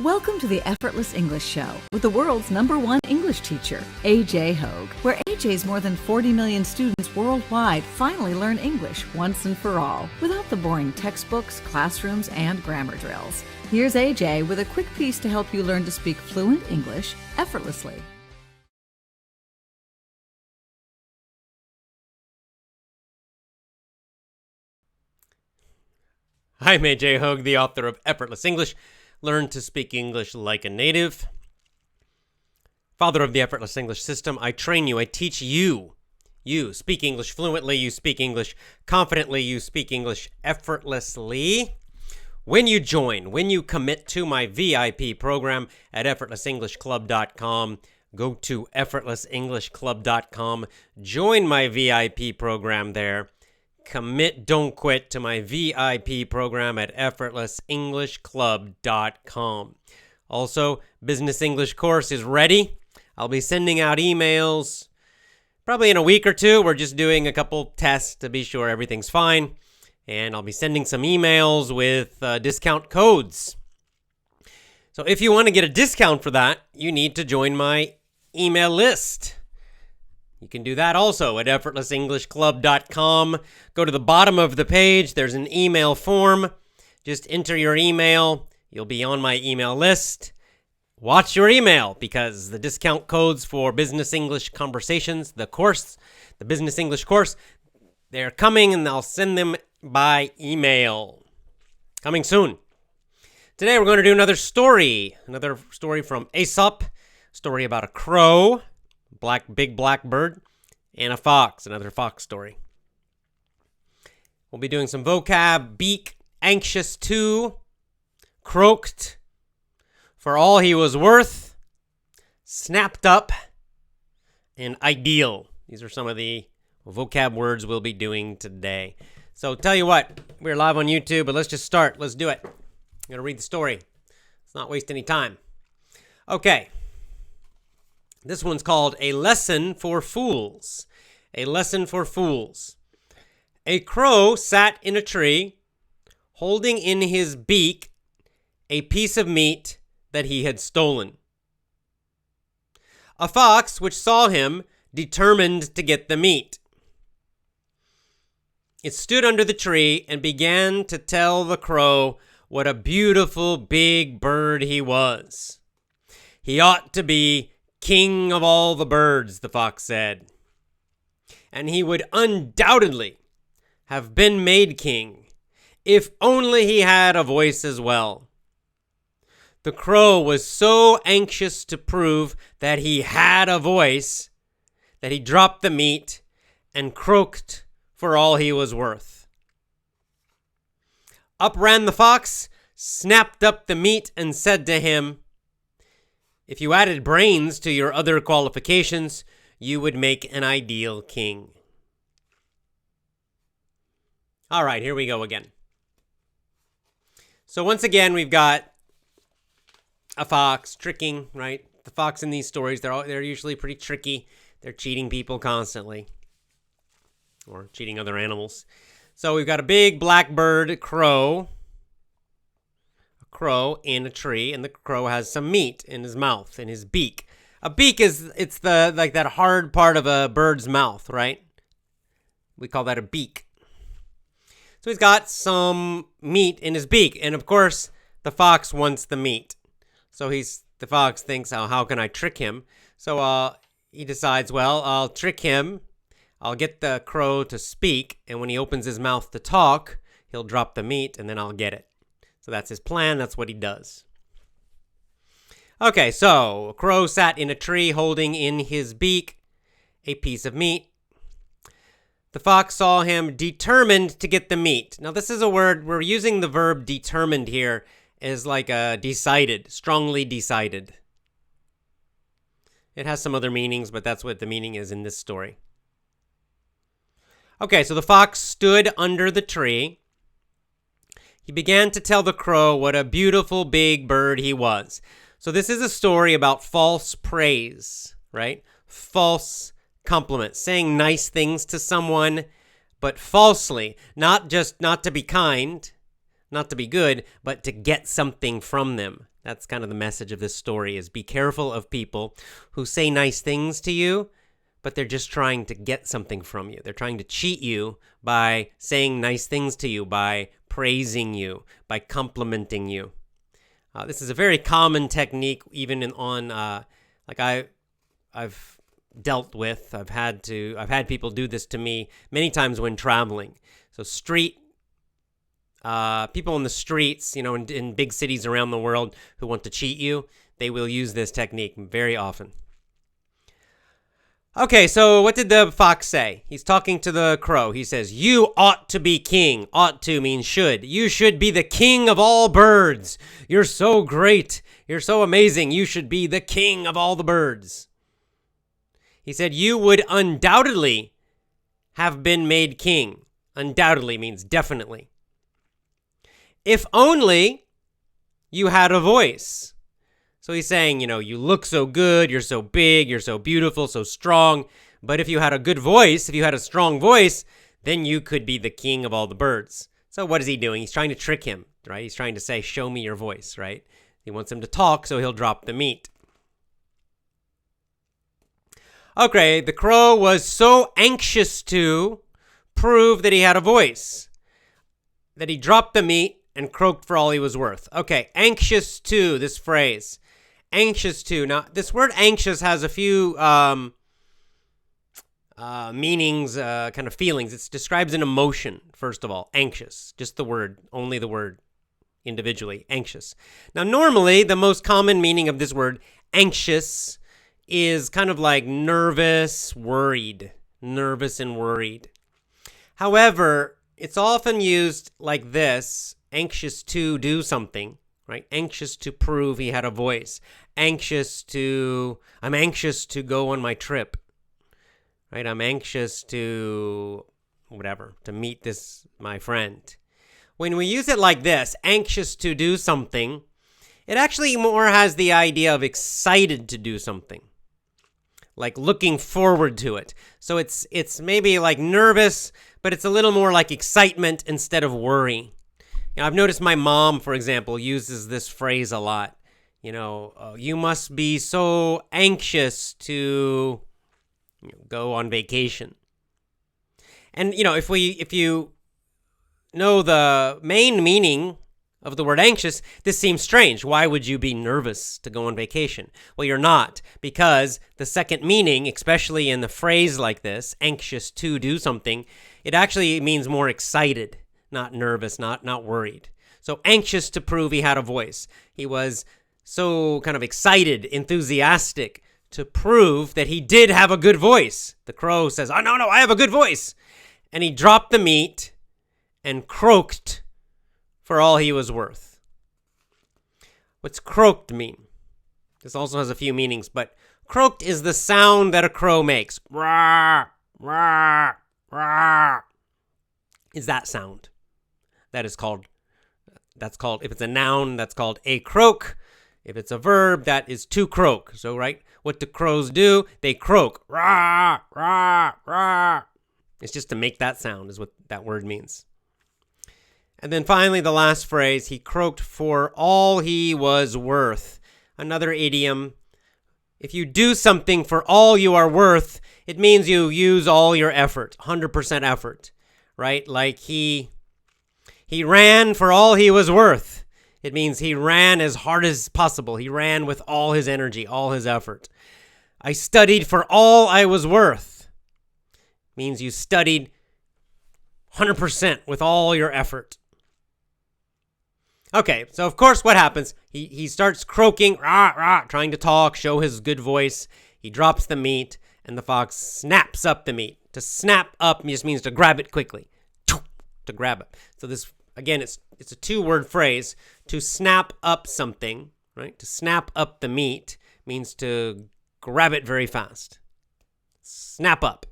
Welcome to the Effortless English Show with the world's #1 English teacher, AJ Hogue, where AJ's more than 40 million students worldwide finally learn English once and for all, without the boring textbooks, classrooms, and grammar drills. Here's AJ with a quick piece to help you learn to speak fluent English effortlessly. I'm AJ Hogue, the author of Effortless English. Learn to speak English like a native. Father of the Effortless English system. I train you. I teach you. You speak English fluently. You speak English confidently. You speak English effortlessly. When you join, when you commit to my VIP program at effortlessenglishclub.com, go to effortlessenglishclub.com. Join my VIP program there. Commit, don't quit to my VIP program at effortlessenglishclub.com. Also, Business English course is ready. I'll be sending out emails probably in a week or two. We're just doing a couple tests to be sure everything's fine. And I'll be sending some emails with discount codes. So if you want to get a discount for that, you need to join my email list. You can do that also at effortlessenglishclub.com. Go to the bottom of the page. There's an email form. Just enter your email. You'll be on my email list. Watch your email because the discount codes for Business English Conversations, the course, the Business English course, they're coming and I'll send them by email. Coming soon. Today we're going to do another story from Aesop, story about a crow, big black bird, and a fox, another fox story. We'll be doing some vocab: beak, anxious to, croaked, for all he was worth, snapped up, and ideal. These are some of the vocab words we'll be doing today. So tell you what, we're live on YouTube, but let's just start. Let's do it. I'm going to read the story. Let's not waste any time. Okay. This one's called A Lesson for Fools. A Lesson for Fools. A crow sat in a tree, holding in his beak a piece of meat that he had stolen. A fox, which saw him, determined to get the meat. It stood under the tree and began to tell the crow what a beautiful big bird he was. He ought to be king of all the birds, the fox said. And he would undoubtedly have been made king if only he had a voice as well. The crow was so anxious to prove that he had a voice that he dropped the meat and croaked for all he was worth. Up ran the fox, snapped up the meat, and said to him, "If you added brains to your other qualifications, you would make an ideal king." All right, here we go again. So once again, we've got a fox tricking, right? The fox in these stories, they're usually pretty tricky. They're cheating people constantly, or cheating other animals. So we've got a big black bird, a crow in a tree, and the crow has some meat in his mouth, in his beak. A beak it's that hard part of a bird's mouth, right? We call that a beak. So he's got some meat in his beak, and of course, the fox wants the meat. So the fox thinks, oh, how can I trick him? So he decides, well, I'll trick him. I'll get the crow to speak, and when he opens his mouth to talk, he'll drop the meat, and then I'll get it. So that's his plan. That's what he does. Okay, so a crow sat in a tree holding in his beak a piece of meat. The fox saw him, determined to get the meat. Now, this is a word, we're using the verb determined here as like a decided, strongly decided. It has some other meanings, but that's what the meaning is in this story. Okay, so the fox stood under the tree. He began to tell the crow what a beautiful big bird he was. So this is a story about false praise, right? False compliment, saying nice things to someone, but falsely, not to be kind, not to be good, but to get something from them. That's kind of the message of this story, is be careful of people who say nice things to you, but they're just trying to get something from you. They're trying to cheat you by saying nice things to you, by praising you, by complimenting you. This is a very common technique, even I've dealt with. I've had people do this to me many times when traveling. So people in the streets, in big cities around the world who want to cheat you, they will use this technique very often. Okay, so what did the fox say? He's talking to the crow. He says, "You ought to be king." Ought to means should. You should be the king of all birds. You're so great. You're so amazing. You should be the king of all the birds. He said, "You would undoubtedly have been made king." Undoubtedly means definitely. "If only you had a voice." So he's saying, you look so good, you're so big, you're so beautiful, so strong. But if you had a good voice, if you had a strong voice, then you could be the king of all the birds. So what is he doing? He's trying to trick him, right? He's trying to say, show me your voice, right? He wants him to talk, so he'll drop the meat. Okay, the crow was so anxious to prove that he had a voice that he dropped the meat and croaked for all he was worth. Okay, anxious to, this phrase. Anxious to. Now, this word anxious has a few meanings, kind of feelings. It describes an emotion, first of all. Anxious. Just the word, only the word individually. Anxious. Now, normally, the most common meaning of this word, anxious, is kind of like nervous, worried. Nervous and worried. However, it's often used like this, anxious to do something. Right? Anxious to prove he had a voice. I'm anxious to go on my trip. Right? I'm anxious to meet my friend. When we use it like this, anxious to do something, it actually more has the idea of excited to do something. Like looking forward to it. So it's maybe like nervous, but it's a little more like excitement instead of worry. I've noticed my mom, for example, uses this phrase a lot. You must be so anxious to go on vacation. And, if you know the main meaning of the word anxious, this seems strange. Why would you be nervous to go on vacation? Well, you're not, because the second meaning, especially in the phrase like this, anxious to do something, it actually means more excited. Not nervous, not worried. So anxious to prove he had a voice. He was so kind of excited, enthusiastic to prove that he did have a good voice. The crow says, "Oh, no, I have a good voice." And he dropped the meat and croaked for all he was worth. What's croaked mean? This also has a few meanings, but croaked is the sound that a crow makes. Rah, rah, rah. Is that sound. That's called, if it's a noun, that's called a croak. If it's a verb, that is to croak. So, right, what do crows do? They croak. Rah, rah, rah. It's just to make that sound is what that word means. And then finally, the last phrase, he croaked for all he was worth. Another idiom. If you do something for all you are worth, it means you use all your effort, 100% effort, right? Like he ran for all he was worth. It means he ran as hard as possible. He ran with all his energy, all his effort. I studied for all I was worth. It means you studied 100% with all your effort. Okay, so of course what happens? He starts croaking, rah, rah, trying to talk, show his good voice. He drops the meat, and the fox snaps up the meat. To snap up just means to grab it quickly. To grab it. So this, again, it's a two-word phrase. To snap up something, right? To snap up the meat means to grab it very fast. Snap up.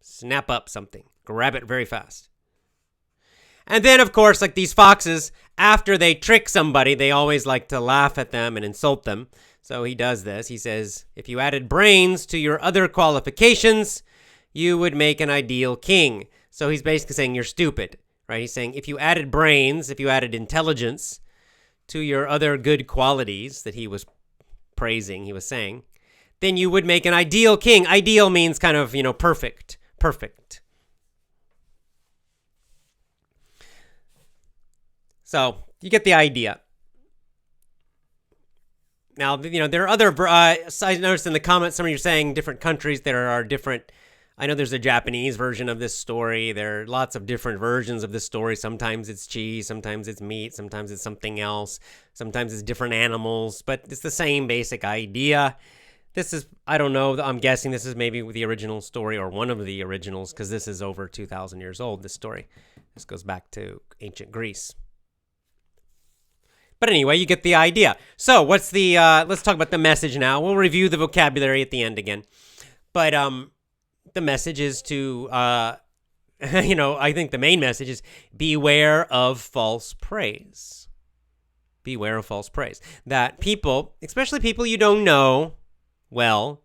Snap up something. Grab it very fast. And then, of course, like these foxes, after they trick somebody, they always like to laugh at them and insult them. So he does this. He says, if you added brains to your other qualifications, you would make an ideal king. So he's basically saying you're stupid, right? He's saying if you added brains, if you added intelligence to your other good qualities that he was praising, he was saying, then you would make an ideal king. Ideal means kind of, perfect. Perfect. So you get the idea. Now, there are other, I noticed in the comments, some of you are saying different countries, there are different, I know there's a Japanese version of this story. There are lots of different versions of this story. Sometimes it's cheese, sometimes it's meat, sometimes it's something else, sometimes it's different animals, but it's the same basic idea. This is, I don't know, I'm guessing this is maybe the original story or one of the originals, because this is over 2,000 years old, this story. This goes back to ancient Greece. But anyway, you get the idea. So what's the, let's talk about the message now. We'll review the vocabulary at the end again. But the message is to, I think the main message is beware of false praise. Beware of false praise. That people, especially people you don't know well,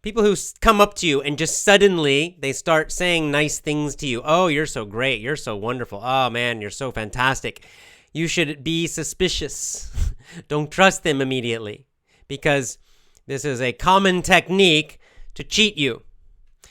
people who come up to you and just suddenly they start saying nice things to you. Oh, you're so great. You're so wonderful. Oh, man, you're so fantastic. You should be suspicious. Don't trust them immediately, because this is a common technique to cheat you.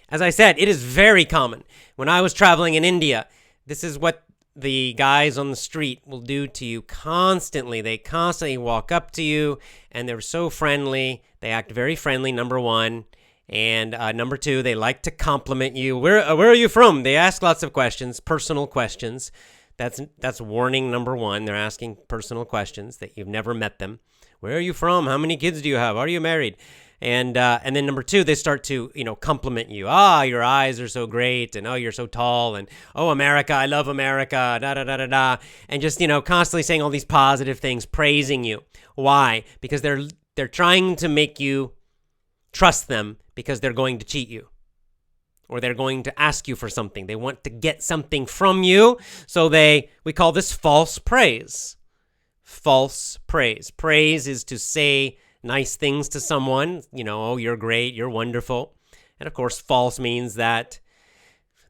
As I said, it is very common. When I was traveling in India, this is what the guys on the street will do to you constantly. They constantly walk up to you, and they're so friendly. They act very friendly, number one. And number two, they like to compliment you. Where are you from? They ask lots of questions, personal questions. That's warning number one. They're asking personal questions that you've never met them. Where are you from? How many kids do you have? Are you married? And then number two, they start to, compliment you. Your eyes are so great. And, you're so tall. And, America, I love America. Da, da, da, da, da. And just, constantly saying all these positive things, praising you. Why? Because they're trying to make you trust them, because they're going to cheat you. Or they're going to ask you for something. They want to get something from you. So we call this false praise. False praise. Praise is to say nice things to someone. You're great, you're wonderful. And of course, false means that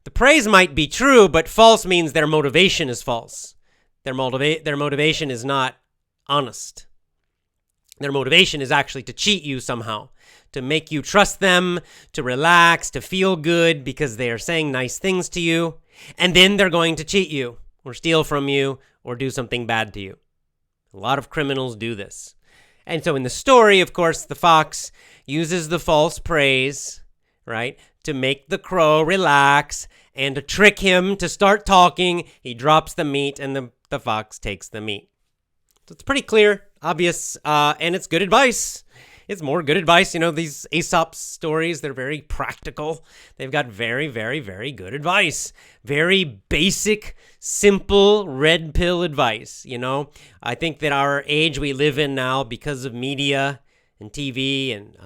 the praise might be true, but false means their motivation is false. Their motivation is not honest. Their motivation is actually to cheat you somehow, to make you trust them, to relax, to feel good because they are saying nice things to you. And then they're going to cheat you or steal from you or do something bad to you. A lot of criminals do this. And so in the story, of course, the fox uses the false praise, right, to make the crow relax and to trick him to start talking. He drops the meat and the fox takes the meat. So it's pretty clear, obvious, and it's good advice. It's more good advice. These Aesop stories, they're very practical. They've got very, very, very good advice. Very basic, simple, red pill advice, I think that our age we live in now, because of media and TV and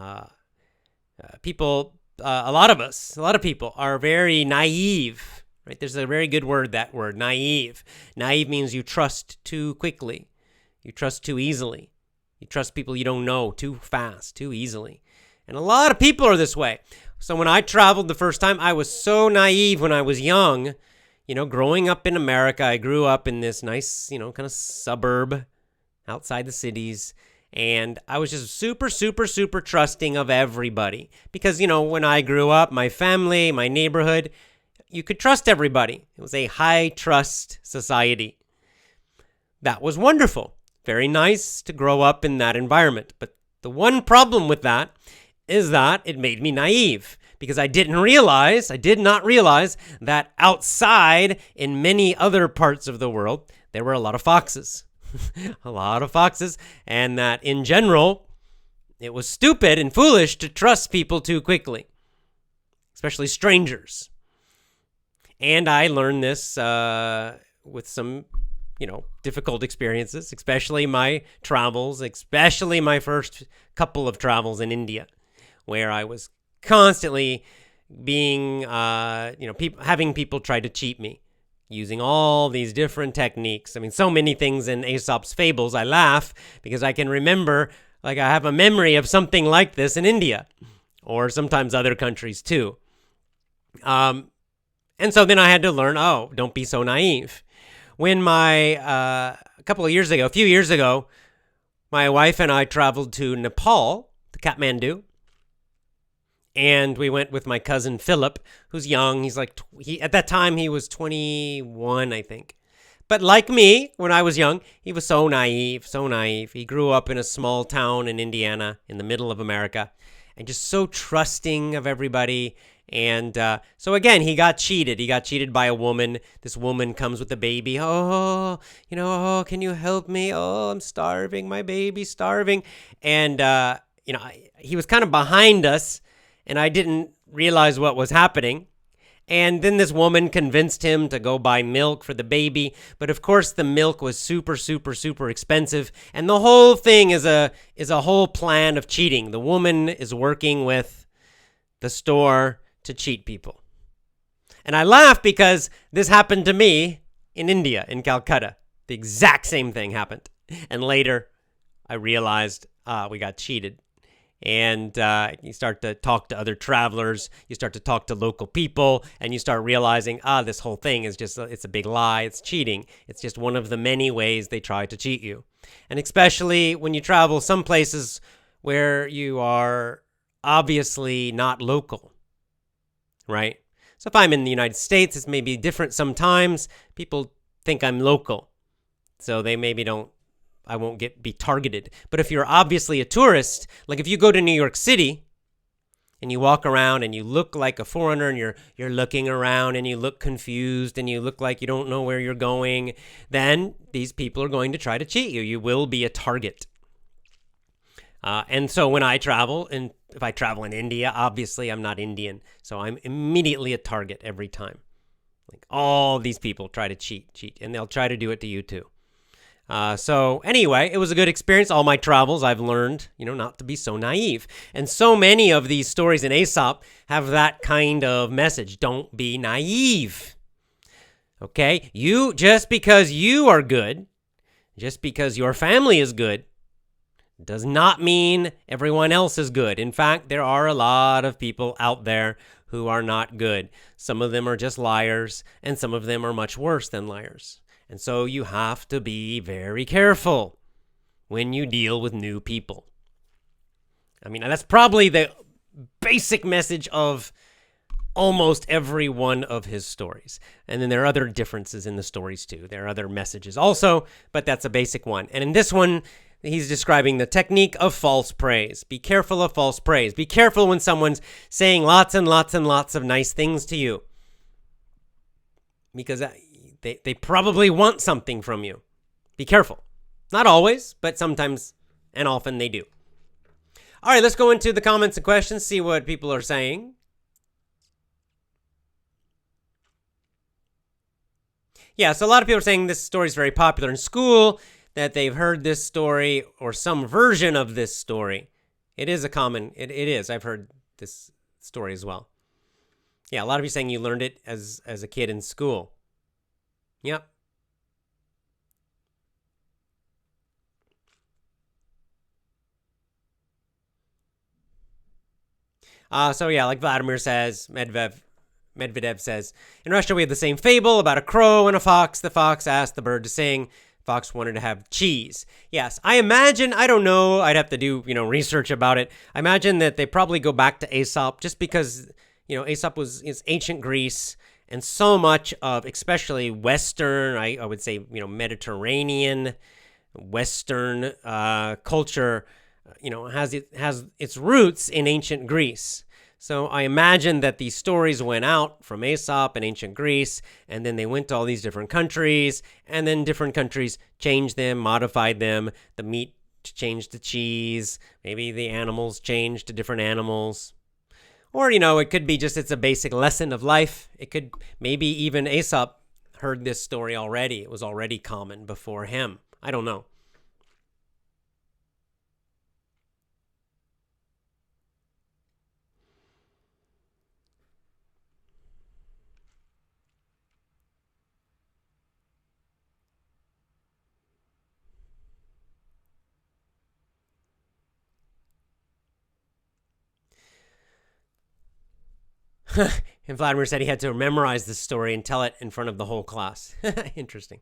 people, a lot of people are very naive, right? There's a very good word, that word, naive. Naive means you trust too quickly. You trust too easily. You trust people you don't know too fast, too easily. And a lot of people are this way. So when I traveled the first time, I was so naive when I was young. Growing up in America, I grew up in this nice, kind of suburb outside the cities. And I was just super, super, super trusting of everybody. Because, when I grew up, my family, my neighborhood, you could trust everybody. It was a high trust society. That was wonderful. Very nice to grow up in that environment. But the one problem with that is that it made me naive, because I did not realize that outside in many other parts of the world, there were a lot of foxes. A lot of foxes. And that in general, it was stupid and foolish to trust people too quickly, especially strangers. And I learned this with some difficult experiences, especially my travels, especially my first couple of travels in India, where I was constantly being, having people try to cheat me using all these different techniques. I mean, so many things in Aesop's fables. I laugh because I can remember, I have a memory of something like this in India, or sometimes other countries too. And so then I had to learn, oh, don't be so naive. When a few years ago, my wife and I traveled to Nepal, to Kathmandu, and we went with my cousin Philip, who's young. At that time he was 21, I think. But like me, when I was young, he was so naive, so naive. He grew up in a small town in Indiana, in the middle of America, and just so trusting of everybody. And so again, he got cheated. He got cheated by a woman. This woman comes with a baby. Oh, can you help me? Oh, I'm starving. My baby's starving. And, he was kind of behind us, and I didn't realize what was happening. And then this woman convinced him to go buy milk for the baby. But of course, the milk was super, super, super expensive. And the whole thing is a whole plan of cheating. The woman is working with the store to cheat people. And I laugh because this happened to me in India, in Calcutta. The exact same thing happened. And later, I realized we got cheated. And you start to talk to other travelers, you start to talk to local people, and you start realizing, this whole thing is it's a big lie, it's cheating. It's just one of the many ways they try to cheat you. And especially when you travel some places where you are obviously not local, right? So if I'm in the United States, it's maybe different sometimes. People think I'm local, so they maybe I won't be targeted. But if you're obviously a tourist, like if you go to New York City and you walk around and you look like a foreigner and you're looking around and you look confused and you look like you don't know where you're going, then these people are going to try to cheat you. You will be a target. And so when I travel, and if I travel in India, obviously I'm not Indian, so I'm immediately a target every time. Like all these people try to cheat, and they'll try to do it to you too. So anyway, it was a good experience. All my travels, I've learned, not to be so naive. And so many of these stories in Aesop have that kind of message. Don't be naive. Okay? Just because you are good, just because your family is good, does not mean everyone else is good. In fact, there are a lot of people out there who are not good. Some of them are just liars, and some of them are much worse than liars. And so you have to be very careful when you deal with new people. I mean, that's probably the basic message of almost every one of his stories. And then there are other differences in the stories too. There are other messages also, but that's a basic one. And in this one, he's describing the technique of false praise. Be careful of false praise. Be careful when someone's saying lots and lots and lots of nice things to you, because they probably want something from you. Be careful. Not always, but sometimes and often they do. All right, let's go into the comments and questions, see what people are saying. Yeah, so a lot of people are saying this story is very popular in school, that they've heard this story or some version of this story. It is it is. I've heard this story as well. Yeah, a lot of you saying you learned it as a kid in school. Yep. So yeah, like Vladimir says, Medvedev says, in Russia we have the same fable about a crow and a fox. The fox asked the bird to sing. Fox wanted to have cheese. Yes, I imagine, I don't know, I'd have to do, research about it. I imagine that they probably go back to Aesop just because, Aesop is ancient Greece. And so much of, especially Western, I would say, Mediterranean, Western culture, has its roots in ancient Greece. So I imagine that these stories went out from Aesop in ancient Greece, and then they went to all these different countries, and then different countries changed them, modified them. The meat changed to cheese. Maybe the animals changed to different animals. Or, it could be just it's a basic lesson of life. It could maybe even Aesop heard this story already. It was already common before him. I don't know. And Vladimir said he had to memorize this story and tell it in front of the whole class. Interesting.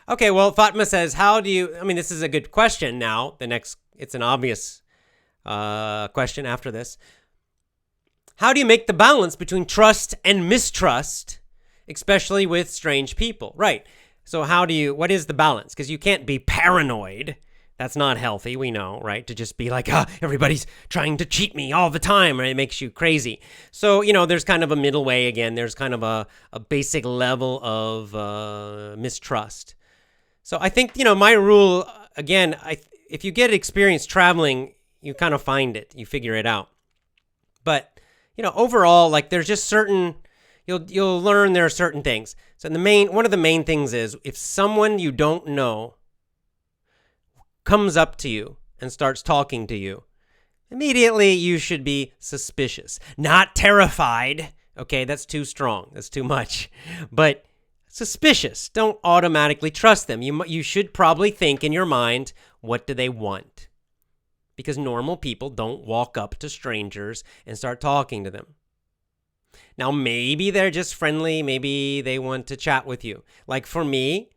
Okay, well, Fatma says, this is a good question now. It's an obvious question after this. How do you make the balance between trust and mistrust, especially with strange people? Right. So what is the balance? Because you can't be paranoid. That's not healthy, we know, right? To just be like, everybody's trying to cheat me all the time, right? It makes you crazy. So, there's kind of a middle way again. There's kind of a basic level of mistrust. So I think, my rule, again, if you get experience traveling, you kind of find it. You figure it out. But, overall, like there's just certain, you'll learn there are certain things. So one of the main things is if someone you don't know comes up to you and starts talking to you, immediately you should be suspicious. Not terrified. Okay, that's too strong. That's too much. But suspicious. Don't automatically trust them. You should probably think in your mind, what do they want? Because normal people don't walk up to strangers and start talking to them. Now, maybe they're just friendly. Maybe they want to chat with you. Like for me,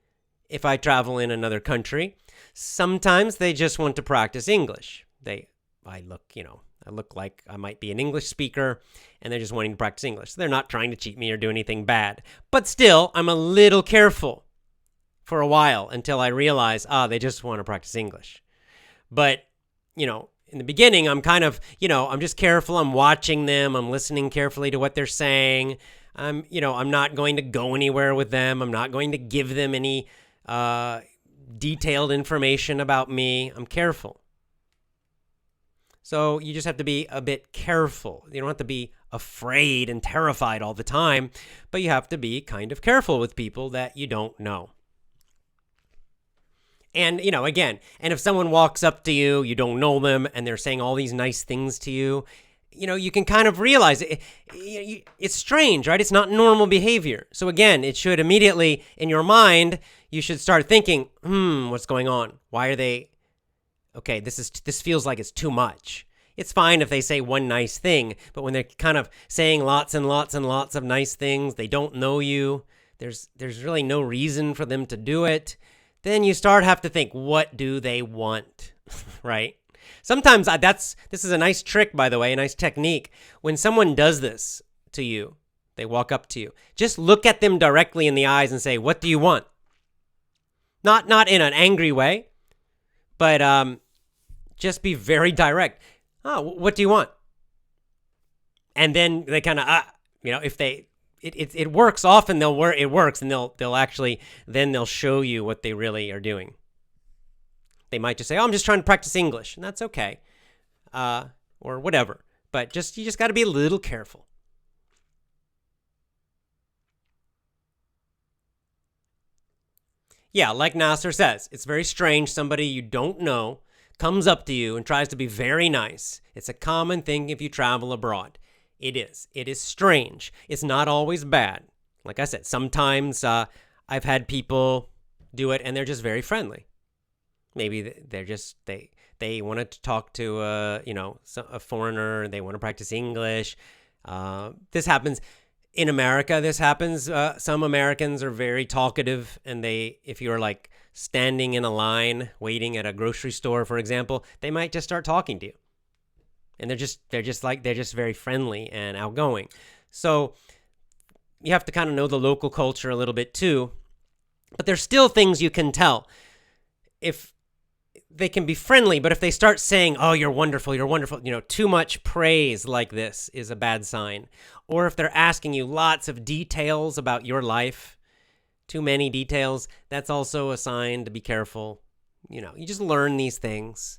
if I travel in another country, sometimes they just want to practice English. I look like I might be an English speaker, and they're just wanting to practice English. They're not trying to cheat me or do anything bad. But still, I'm a little careful for a while until I realize, they just want to practice English. But, in the beginning, I'm kind of, I'm just careful. I'm watching them. I'm listening carefully to what they're saying. I'm not going to go anywhere with them. I'm not going to give them any detailed information about me. I'm careful. So you just have to be a bit careful. You don't have to be afraid and terrified all the time, but you have to be kind of careful with people that you don't know. And, again, and if someone walks up to you, you don't know them, and they're saying all these nice things to you, you can kind of realize it's strange, right? It's not normal behavior. So again, it should immediately, in your mind, you should start thinking, what's going on? Why are they... Okay, this feels like it's too much. It's fine if they say one nice thing, but when they're kind of saying lots and lots and lots of nice things, they don't know you, there's really no reason for them to do it, then you have to think, what do they want, right? Sometimes this is a nice trick, by the way, a nice technique. When someone does this to you, they walk up to you, just look at them directly in the eyes and say, what do you want? Not in an angry way, but just be very direct. What do you want? And then they kind of, if it works often, it works, and they'll show you what they really are doing. They might just say, I'm just trying to practice English, and that's okay, or whatever. But you just got to be a little careful. Yeah, like Nasser says, it's very strange. Somebody you don't know comes up to you and tries to be very nice. It's a common thing if you travel abroad. It is. It is strange. It's not always bad. Like I said, sometimes I've had people do it and they're just very friendly. Maybe they wanted to talk to a foreigner. They want to practice English. This happens. In America, this happens. Some Americans are very talkative, and if you're like standing in a line waiting at a grocery store, for example, they might just start talking to you, and they're just very friendly and outgoing. So you have to kind of know the local culture a little bit too, but there's still things you can tell. If they can be friendly, but if they start saying, oh, you're wonderful, too much praise like this is a bad sign. Or if they're asking you lots of details about your life, too many details, that's also a sign to be careful. You just learn these things.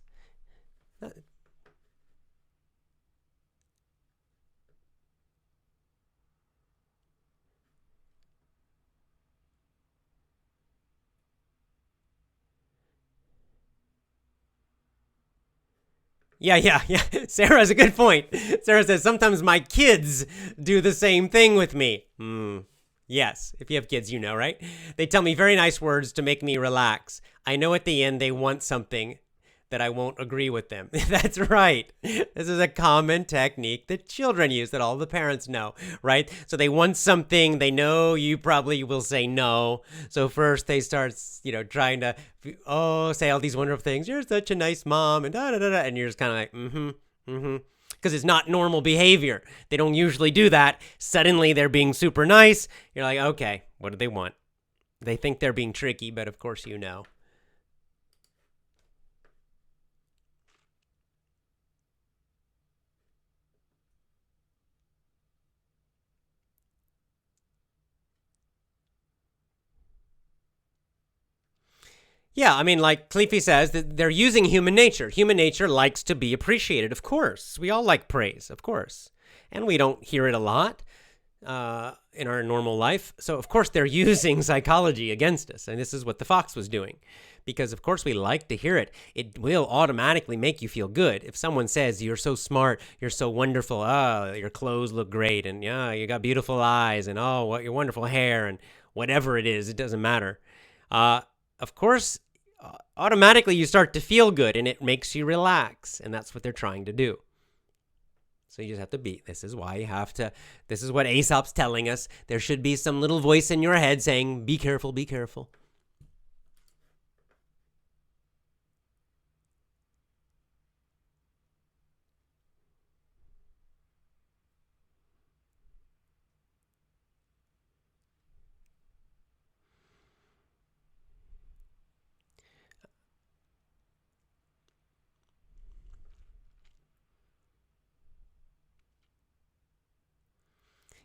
Yeah. Sarah has a good point. Sarah says, sometimes my kids do the same thing with me. Yes, if you have kids, you know, right? They tell me very nice words to make me relax. I know at the end they want something that I won't agree with them. That's right. This is a common technique that children use, that all the parents know, right? So they want something, they know you probably will say no. So first they start, trying to, say all these wonderful things. You're such a nice mom, and da da da da. And you're just kind of like, because it's not normal behavior. They don't usually do that. Suddenly they're being super nice. You're like, okay, what do they want? They think they're being tricky, but of course you know. Yeah, I mean, like Khalifi says, that they're using human nature. Human nature likes to be appreciated, of course. We all like praise, of course. And we don't hear it a lot in our normal life. So, of course, they're using psychology against us. And this is what the fox was doing. Because, of course, we like to hear it. It will automatically make you feel good. If someone says, you're so smart, you're so wonderful, your clothes look great, and yeah, you got beautiful eyes, and what your wonderful hair, and whatever it is, it doesn't matter. Of course, automatically you start to feel good and it makes you relax. And that's what they're trying to do. So you just have to be. This is why you have to. This is what Aesop's telling us. There should be some little voice in your head saying, be careful, be careful.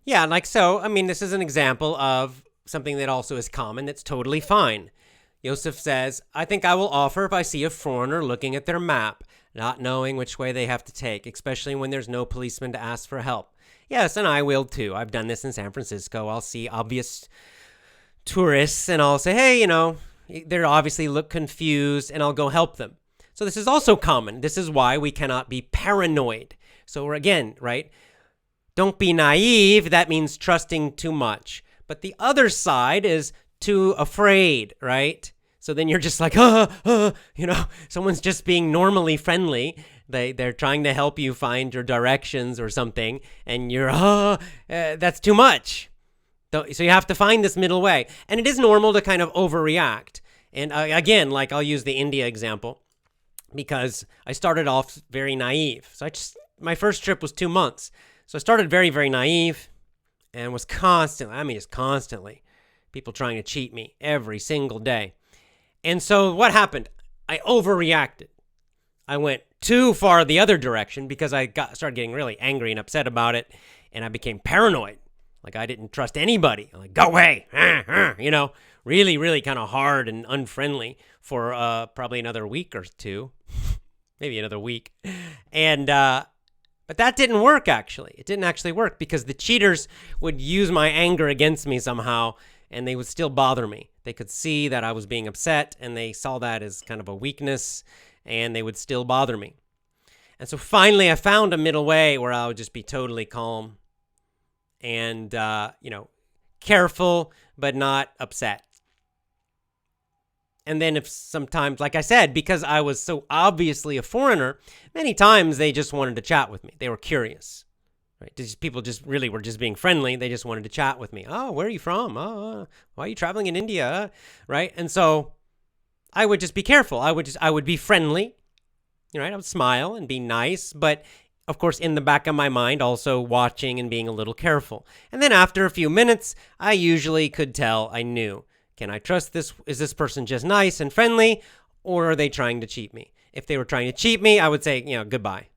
Yeah, like so. I mean, this is an example of something that also is common that's totally fine. Yosef says, I think I will offer if I see a foreigner looking at their map, not knowing which way they have to take, especially when there's no policeman to ask for help. Yes, and I will too. I've done this in San Francisco. I'll see obvious tourists and I'll say, hey, they obviously look confused, and I'll go help them. So this is also common. This is why we cannot be paranoid. So we're again, right? Don't be naive. That means trusting too much. But the other side is too afraid, right? So then you're just like, someone's just being normally friendly. They're trying to help you find your directions or something. And you're, that's too much. So you have to find this middle way. And it is normal to kind of overreact. And again, like I'll use the India example because I started off very naive. So my first trip was 2 months. So I started very, very naive and was constantly people trying to cheat me every single day. And so what happened? I overreacted. I went too far the other direction because I started getting really angry and upset about it. And I became paranoid. Like I didn't trust anybody. I'm like, go away. Really, really kind of hard and unfriendly for probably another week or two. Maybe another week. And, but that didn't work, actually. It didn't actually work because the cheaters would use my anger against me somehow, and they would still bother me. They could see that I was being upset, and they saw that as kind of a weakness, and they would still bother me. And so finally, I found a middle way where I would just be totally calm and, careful, but not upset. And then if sometimes, like I said, because I was so obviously a foreigner, many times they just wanted to chat with me. They were curious, right? These people just really were just being friendly. They just wanted to chat with me. Oh, where are you from? Why are you traveling in India? Right? And so I would just be careful. I would be friendly, right? I would smile and be nice, but of course, in the back of my mind, also watching and being a little careful. And then after a few minutes, I usually could tell, I knew. Can I trust this? Is this person just nice and friendly, or are they trying to cheat me? If they were trying to cheat me, I would say, goodbye.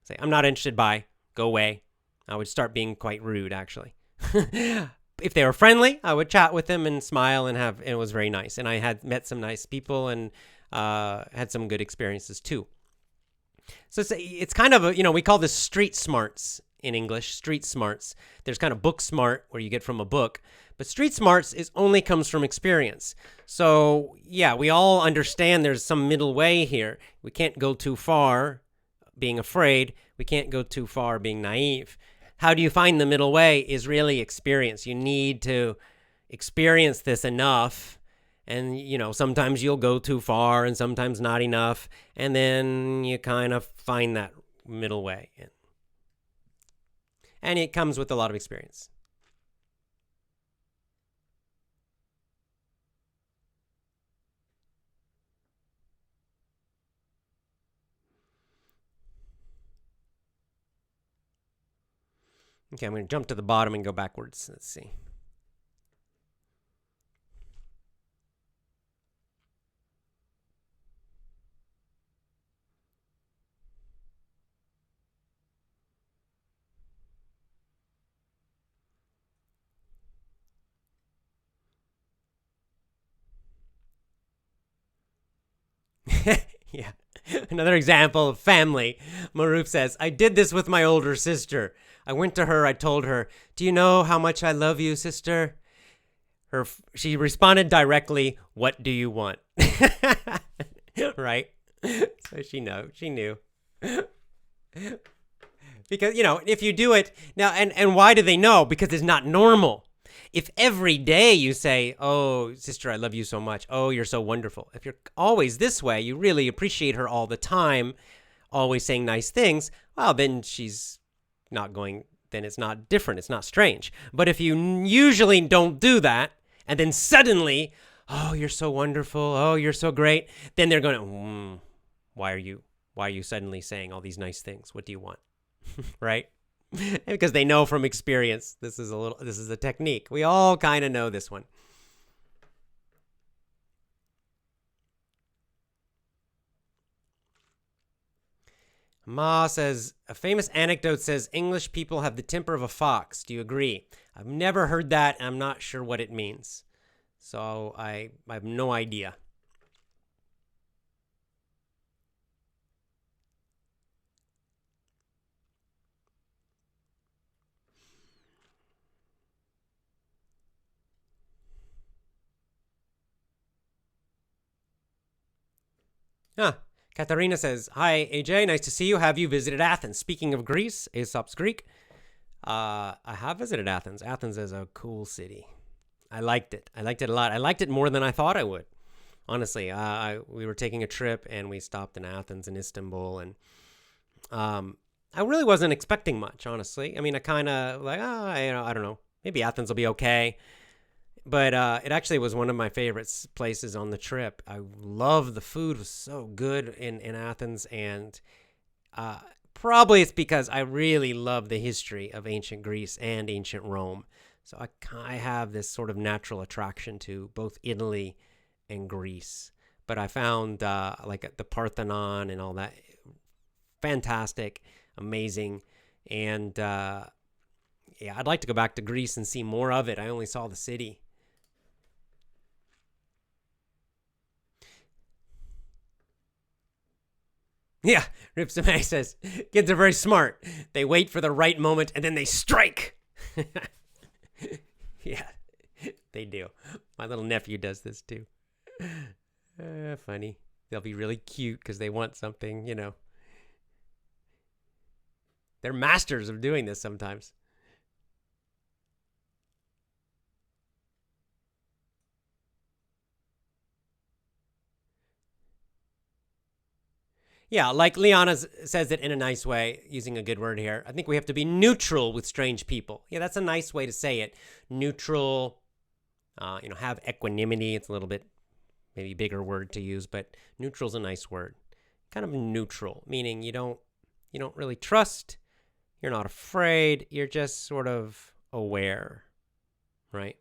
Say, I'm not interested, bye. Go away. I would start being quite rude, actually. If they were friendly, I would chat with them and smile and it was very nice. And I had met some nice people and had some good experiences too. So it's kind of we call this street smarts in English, street smarts. There's kind of book smart where you get from a book. But street smarts only comes from experience. So, yeah, we all understand there's some middle way here. We can't go too far being afraid. We can't go too far being naive. how do you find the middle way is really experience. You need to experience this enough, and sometimes you'll go too far and sometimes not enough, and then you kind of find that middle way. And it comes with a lot of experience. Okay, I'm going to jump to the bottom and go backwards. Let's see. Yeah. Another example of family. Maruf says, I did this with my older sister. I went to her. I told her, do you know how much I love you, sister? She responded directly, what do you want? Right? So she knew. Because, if you do it now, and why do they know? Because it's not normal. If every day you say, oh, sister, I love you so much. Oh, you're so wonderful. If you're always this way, you really appreciate her all the time, always saying nice things, well, then she's not going, then it's not different. It's not strange. But if you usually don't do that, and then suddenly, oh, you're so wonderful. Oh, you're so great. Then they're going, why are you suddenly saying all these nice things? What do you want? Right? Because they know from experience, this is a technique. We all kind of know this one. Ma says, a famous anecdote says English people have the temper of a fox. Do you agree? I've never heard that, and I'm not sure what it means. So I have no idea. Katarina says, hi, AJ, nice to see you. Have you visited Athens? Speaking of Greece, Aesop's Greek, I have visited Athens. Athens is a cool city. I liked it. I liked it a lot. I liked it more than I thought I would. Honestly, we were taking a trip, and we stopped in Athens and Istanbul, and I really wasn't expecting much, honestly. I mean, I kind of like, I don't know. Maybe Athens will be okay. But it actually was one of my favorite places on the trip. I love the food. It was so good in Athens. And probably it's because I really love the history of ancient Greece and ancient Rome. So I have this sort of natural attraction to both Italy and Greece. But I found like the Parthenon and all that fantastic, amazing. And yeah, I'd like to go back to Greece and see more of it. I only saw the city. Yeah, Ripsame says, kids are very smart. They wait for the right moment and then they strike. Yeah, they do. My little nephew does this too. Funny. They'll be really cute because they want something, They're masters of doing this sometimes. Yeah, like Liana says it in a nice way, using a good word here. I think we have to be neutral with strange people. Yeah, that's a nice way to say it. Neutral, have equanimity. It's a little bit maybe bigger word to use, but neutral's a nice word. Kind of neutral, meaning you don't really trust, you're not afraid, you're just sort of aware, right?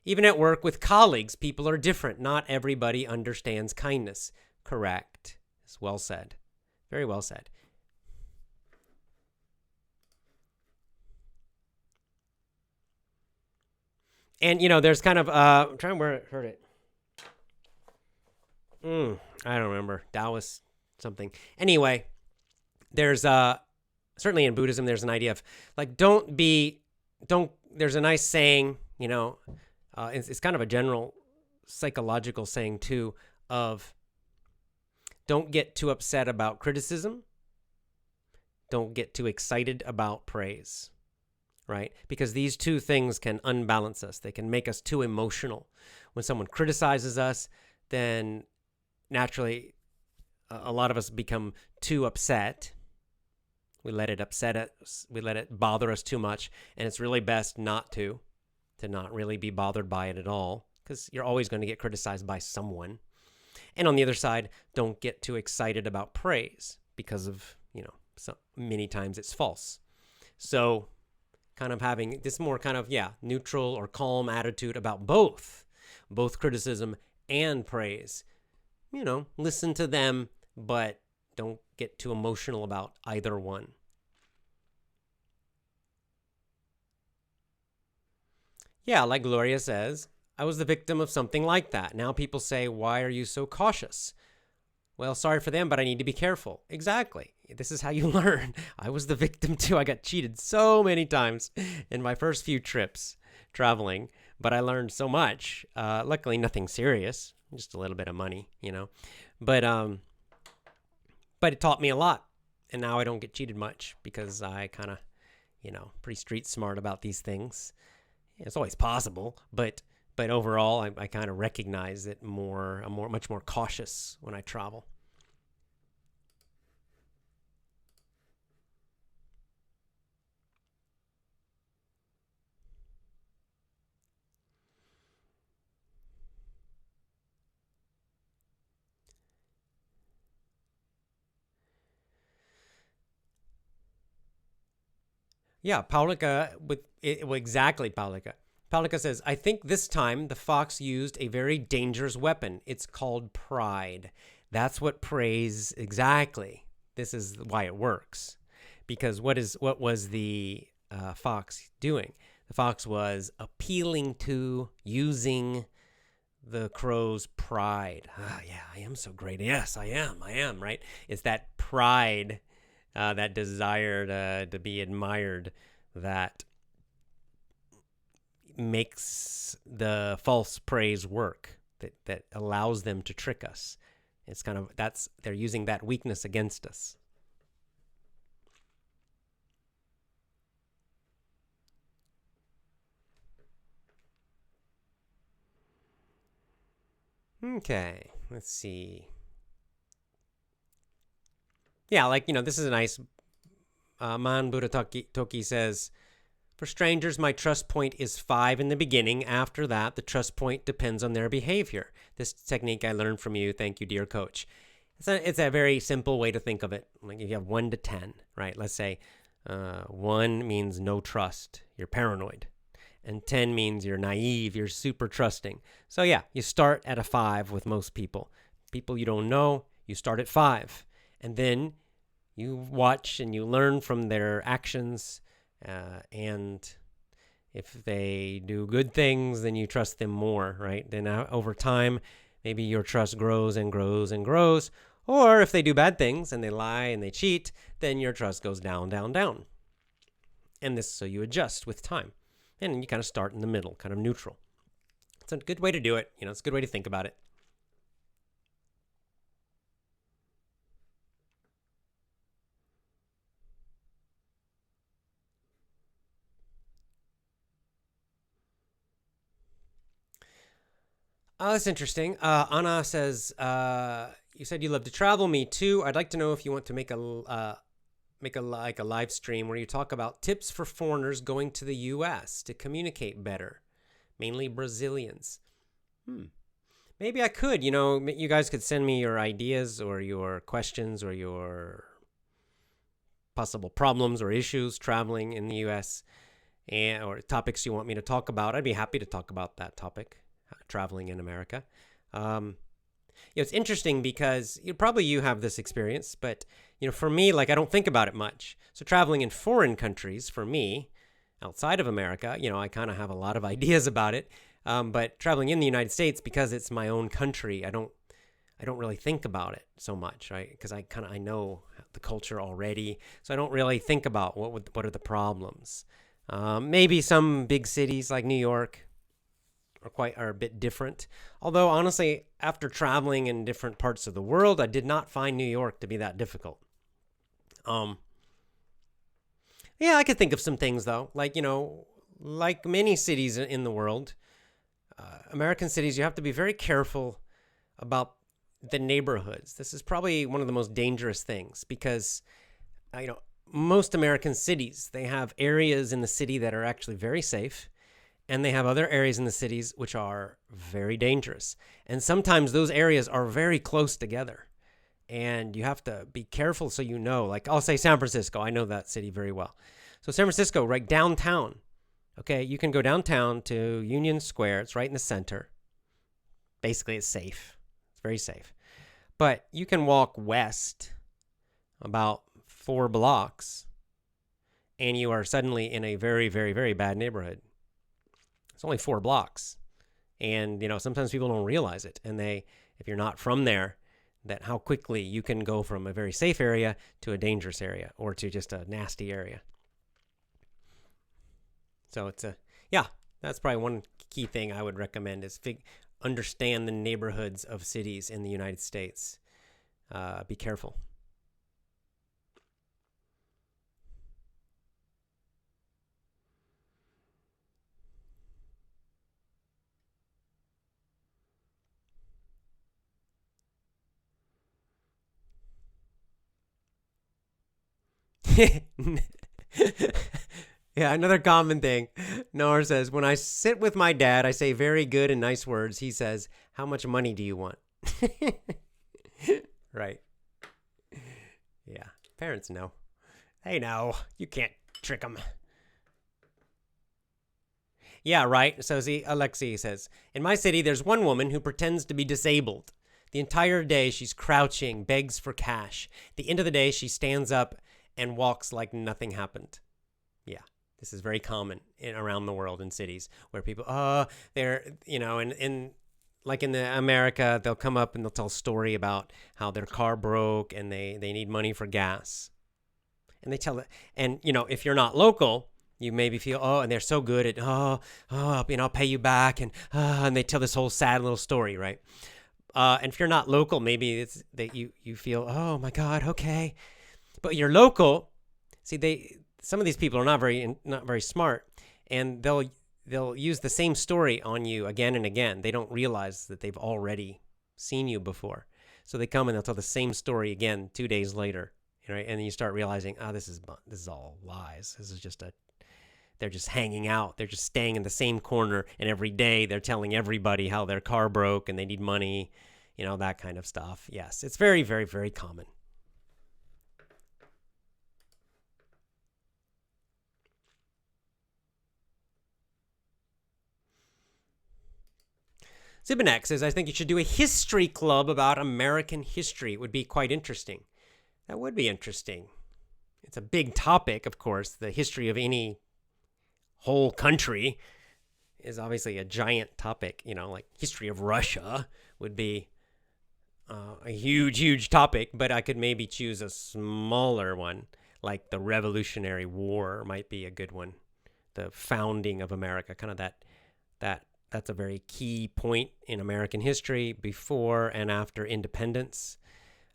Even at work with colleagues, people are different. Not everybody understands kindness. Correct. It's well said. Very well said. And, there's kind of, I'm trying to where I heard it. I don't remember. Taoist something. Anyway, there's, certainly in Buddhism, there's an idea of, like, there's a nice saying, it's kind of a general psychological saying, too, of, don't get too upset about criticism. Don't get too excited about praise. right? Because these two things can unbalance us. They can make us too emotional. When someone criticizes us, then naturally a lot of us become too upset. We let it upset us. We let it bother us too much. And it's really best not to not really be bothered by it at all, because you're always going to get criticized by someone. And on the other side, don't get too excited about praise because of, so many times it's false. So kind of having this more kind of, neutral or calm attitude about both criticism and praise. Listen to them, but don't get too emotional about either one. Yeah, like Gloria says, I was the victim of something like that. Now people say, why are you so cautious? Well, sorry for them, but I need to be careful. Exactly. This is how you learn. I was the victim too. I got cheated so many times in my first few trips traveling, but I learned so much. Luckily, nothing serious, just a little bit of money, But it taught me a lot. And now I don't get cheated much because I kind of, pretty street smart about these things. It's always possible, but overall, I kind of recognize it more. I'm much more cautious when I travel. Yeah, Paulika, exactly, Paulika. Paulika says, I think this time the fox used a very dangerous weapon. It's called pride. That's what praise, exactly. This is why it works. Because what was the fox doing? The fox was appealing to, using the crow's pride. Yeah, I am so great. Yes, I am, right? It's that pride, that desire to be admired, that makes the false praise work, that allows them to trick us. It's kind of, they're using that weakness against us. Okay, let's see. Yeah, this is a nice, Man Buddha Toki says, for strangers, my trust point is 5 in the beginning. After that, the trust point depends on their behavior. This technique I learned from you. Thank you, dear coach. It's a very simple way to think of it. Like if you have 1 to 10, right? Let's say 1 means no trust. You're paranoid. And 10 means you're naive. You're super trusting. So yeah, you start at a 5 with most people. People you don't know, you start at 5. And then you watch and you learn from their actions. And if they do good things, then you trust them more, right? Then over time, maybe your trust grows and grows and grows. Or if they do bad things and they lie and they cheat, then your trust goes down, down, down. And so you adjust with time. And you kind of start in the middle, kind of neutral. It's a good way to do it. It's a good way to think about it. Oh, that's interesting. Anna says, you said you love to travel. Me too. I'd like to know if you want to make a live stream where you talk about tips for foreigners going to the U.S. to communicate better, mainly Brazilians. Maybe I could. You guys could send me your ideas or your questions or your possible problems or issues traveling in the U.S. or topics you want me to talk about. I'd be happy to talk about that topic. Traveling in America. It's interesting because you have this experience, but for me, I don't think about it much. So traveling in foreign countries for me, outside of America, I kind of have a lot of ideas about it. But traveling in the United States, because it's my own country, I don't really think about it so much, right? Because I know the culture already, so I don't really think about what are the problems. Maybe some big cities like New York are a bit different. Although honestly, after traveling in different parts of the world, I did not find New York to be that difficult. Yeah, I could think of some things though. Like many cities in the world, American cities, you have to be very careful about the neighborhoods. This is probably one of the most dangerous things because, most American cities, they have areas in the city that are actually very safe, and they have other areas in the cities which are very dangerous. And sometimes those areas are very close together. And you have to be careful so you know. Like, I'll say San Francisco. I know that city very well. So San Francisco, right downtown. Okay, you can go downtown to Union Square. It's right in the center. Basically, it's safe. It's very safe. But you can walk west about 4 blocks, and you are suddenly in a very, very, very bad neighborhood. It's only 4 blocks. And, sometimes people don't realize it. And if you're not from there, that how quickly you can go from a very safe area to a dangerous area or to just a nasty area. So that's probably one key thing I would recommend is understand the neighborhoods of cities in the United States. Be careful. Yeah, another common thing. Noah says, when I sit with my dad, I say very good and nice words. He says, how much money do you want? Right. Yeah, parents know. They know. You can't trick them. Yeah, right. So Alexei says, in my city, there's one woman who pretends to be disabled. The entire day, she's crouching, begs for cash. At the end of the day, she stands up and walks like nothing happened. Yeah, this is very common around the world in cities where people, they're, and like in America, they'll come up and they'll tell a story about how their car broke and they need money for gas. And they tell it, and, if you're not local, you maybe feel, and they're so good at, I'll pay you back. And they tell this whole sad little story, right? And if you're not local, maybe it's that you feel, oh my God, okay. But you're local. See, some of these people are not very smart, and they'll use the same story on you again and again. They don't realize that they've already seen you before, so they come and they'll tell the same story again 2 days later, right? And then you start realizing, this is all lies. This is they're just hanging out. They're just staying in the same corner, and every day they're telling everybody how their car broke and they need money, that kind of stuff. Yes, it's very, very, very common. Zibanek says, I think you should do a history club about American history. It would be quite interesting. That would be interesting. It's a big topic, of course. The history of any whole country is obviously a giant topic. Like history of Russia would be a huge, huge topic, but I could maybe choose a smaller one, like the Revolutionary War might be a good one. The founding of America, kind of that's a very key point in American history before and after independence.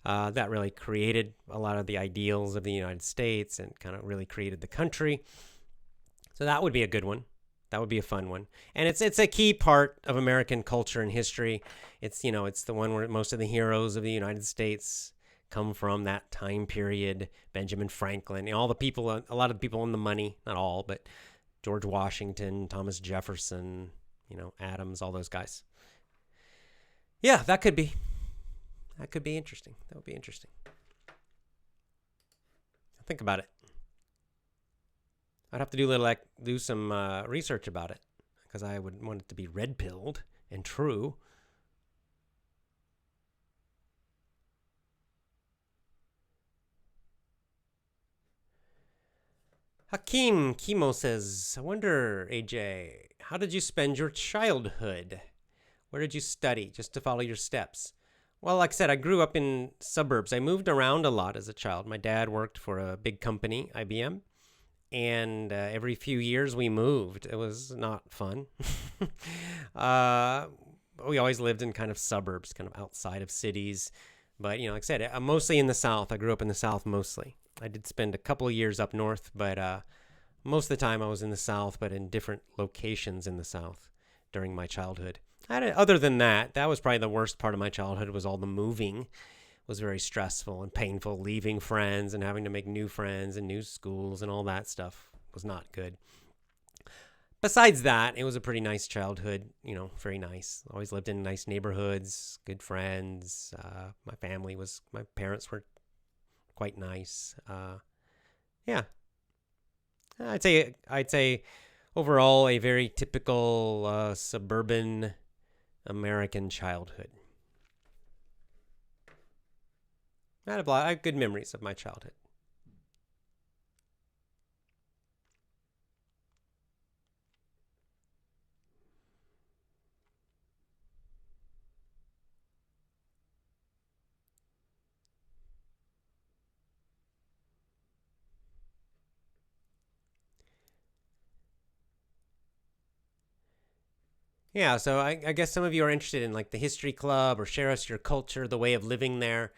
That really created a lot of the ideals of the United States and kind of really created the country. So that would be a good one. That would be a fun one. And it's a key part of American culture and history. It's the one where most of the heroes of the United States come from, that time period. Benjamin Franklin, all the people, a lot of the people in the money, not all, but George Washington, Thomas Jefferson, Adams, all those guys. Yeah, that could be interesting. That would be interesting. Think about it. I'd have to do some research about it because I would want it to be red-pilled and true. Hakeem Kimo says, I wonder, AJ, how did you spend your childhood? Where did you study just to follow your steps? Well, like I said, I grew up in suburbs. I moved around a lot as a child. My dad worked for a big company, IBM, and every few years we moved. It was not fun. We always lived in kind of suburbs, kind of outside of cities. But, like I said, I'm mostly in the South. I grew up in the South mostly. I did spend a couple of years up north, but most of the time I was in the South, but in different locations in the South during my childhood. Other than that, that was probably the worst part of my childhood, was all the moving. It was very stressful and painful, leaving friends and having to make new friends and new schools and all that stuff was not good. Besides that, it was a pretty nice childhood, very nice. Always lived in nice neighborhoods, good friends. My parents were quite nice. Yeah. I'd say overall a very typical suburban American childhood. I have good memories of my childhood. Yeah, so I guess some of you are interested in like the history club, or share us your culture, the way of living there.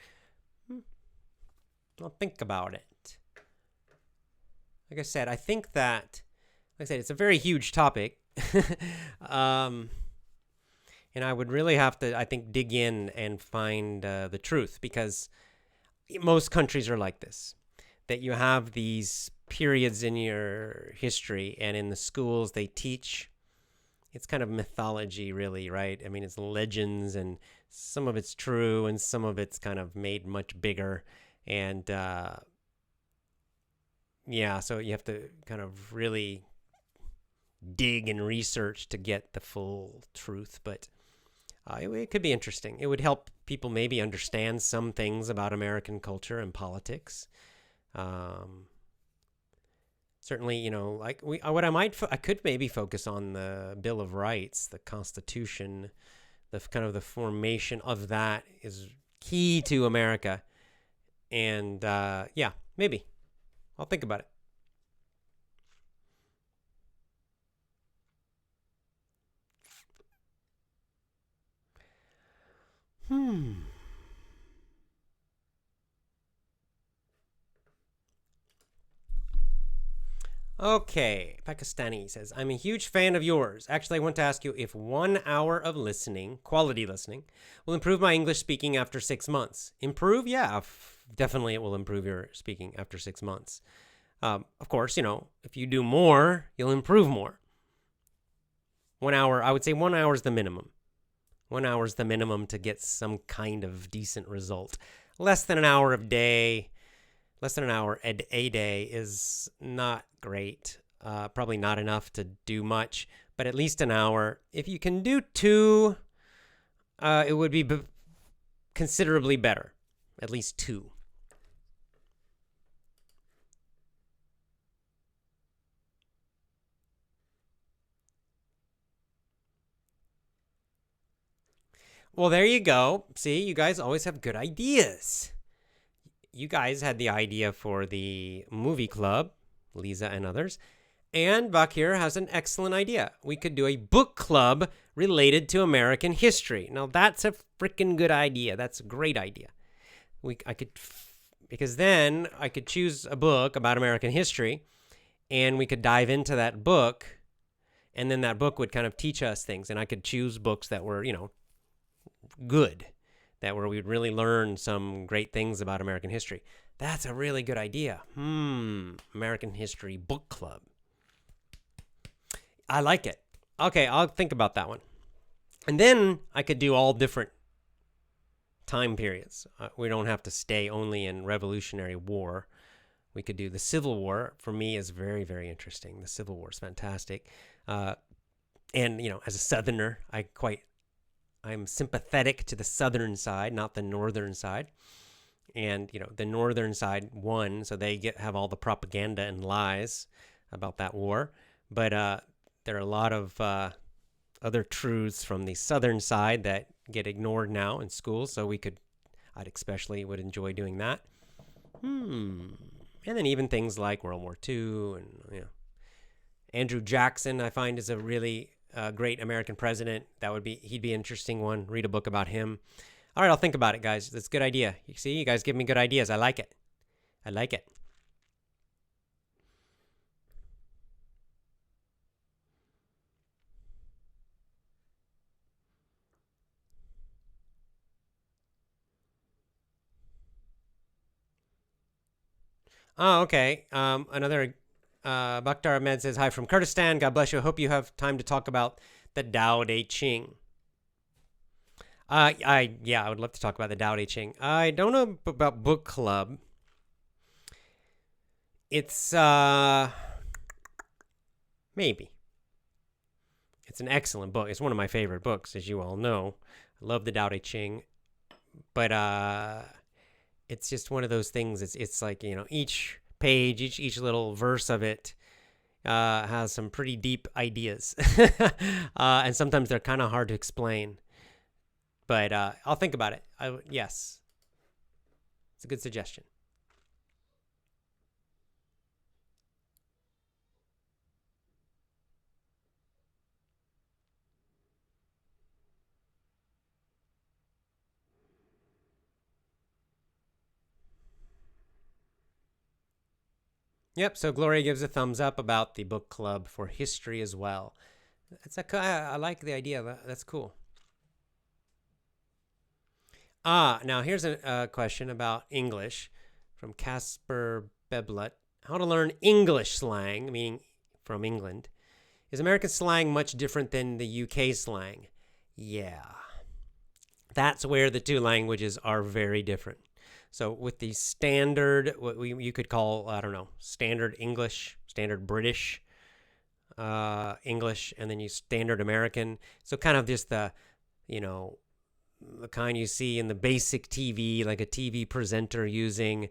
Well, think about it. Like I said, it's a very huge topic. And I would really have to, I think, dig in and find the truth, because most countries are like this, that you have these periods in your history, and in the schools they teach. It's kind of mythology, really, right? I mean, it's legends, and some of it's true, and some of it's kind of made much bigger. And so you have to kind of really dig and research to get the full truth. But it could be interesting. It would help people maybe understand some things about American culture and politics. Certainly, I could maybe focus on the Bill of Rights, the Constitution, the formation of that is key to America. And maybe I'll think about it. Okay, Pakistani says, I'm a huge fan of yours. Actually, I want to ask you if 1 hour of listening, quality listening, will improve my English speaking after 6 months. Improve? Yeah, definitely it will improve your speaking after 6 months. Of course, if you do more, you'll improve more. 1 hour, I would say 1 hour is the minimum. 1 hour is the minimum to get some kind of decent result. Less than an hour a day is not great. Probably not enough to do much, but at least an hour. If you can do 2, it would be considerably better. At least 2. Well, there you go. See, you guys always have good ideas. You guys had the idea for the movie club, Lisa and others. And Bakir has an excellent idea. We could do a book club related to American history. Now, that's a freaking good idea. That's a great idea. Because then I could choose a book about American history, and we could dive into that book, and then that book would kind of teach us things. And I could choose books that were, good, that where we'd really learn some great things about American history. That's a really good idea. American History Book Club. I like it. Okay, I'll think about that one. And then I could do all different time periods. We don't have to stay only in Revolutionary War. We could do the Civil War. For me, is very, very interesting. The Civil War is fantastic. And, as a Southerner, I'm sympathetic to the Southern side, not the Northern side. And, the Northern side won, so they have all the propaganda and lies about that war. But there are a lot of other truths from the Southern side that get ignored now in schools, so I'd especially would enjoy doing that. And then even things like World War II and, Andrew Jackson, I find, is a really great American president. He'd be an interesting one. Read a book about him. All right, I'll think about it, guys. That's a good idea. You see, you guys give me good ideas. I like it. Oh, okay. Another Bakhtar Ahmed says, hi from Kurdistan. God bless you. Hope you have time to talk about the Tao Te Ching. I would love to talk about the Tao Te Ching. I don't know about book club. It's maybe. It's an excellent book. It's one of my favorite books, as you all know. I love the Tao Te Ching, but it's just one of those things. It's like, you know, each page, each little verse of it has some pretty deep ideas, and sometimes they're kind of hard to explain. But I'll think about it. Yes, it's a good suggestion. Yep. So Gloria gives a thumbs up about the book club for history as well. I like the idea. That's cool. Now here's a question about English from Casper Beblut. How to learn English slang, meaning from England. Is American slang much different than the UK slang? Yeah. That's where the two languages are very different. So with the standard, what you could call, I don't know, standard English, standard British English, and then you standard American. So kind of just the kind you see in the basic TV, like a TV presenter using.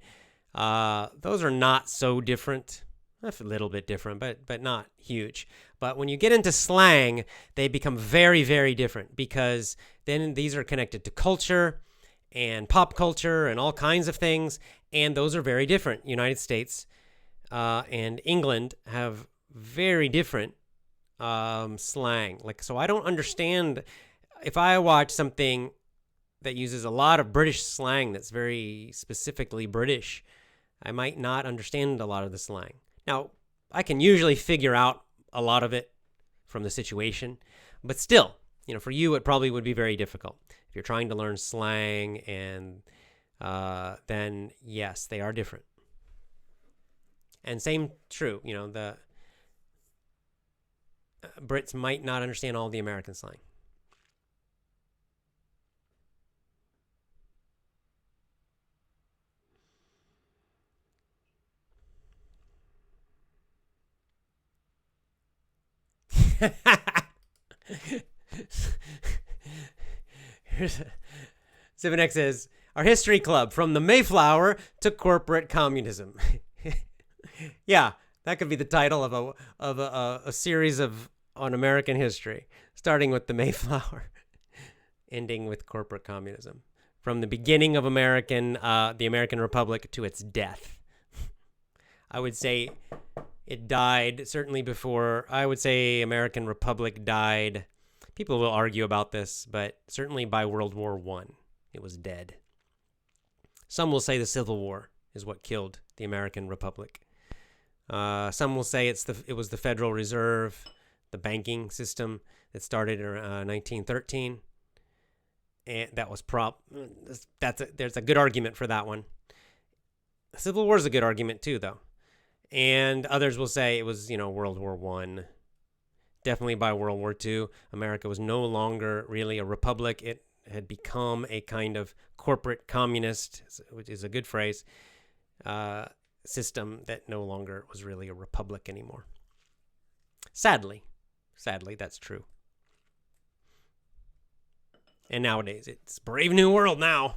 Those are not so different. A little bit different, but not huge. But when you get into slang, they become very, very different, because then these are connected to culture and pop culture and all kinds of things, and those are very different. United States and England have very different slang. So I don't understand if I watch something that uses a lot of British slang that's very specifically British, I might not understand a lot of the slang. Now, I can usually figure out a lot of it from the situation, but still, for you, it probably would be very difficult. If you're trying to learn slang, and then yes, they are different. And same true, the Brits might not understand all the American slang. Zivanek says, our history club, from the Mayflower to corporate communism. Yeah, that could be the title of a series on American history, starting with the Mayflower, ending with corporate communism. From the beginning of the American Republic to its death. I would say it died certainly before. I would say American Republic died. People will argue about this, but certainly by World War I, it was dead. Some will say the Civil War is what killed the American Republic. Some will say it was the Federal Reserve, the banking system that started in 1913, and that was there's a good argument for that one. The Civil War is a good argument too, though. And others will say it was, World War I. Definitely by World War II, America was no longer really a republic. It had become a kind of corporate communist, which is a good phrase, system that no longer was really a republic anymore. Sadly, that's true. And nowadays, it's Brave New World now.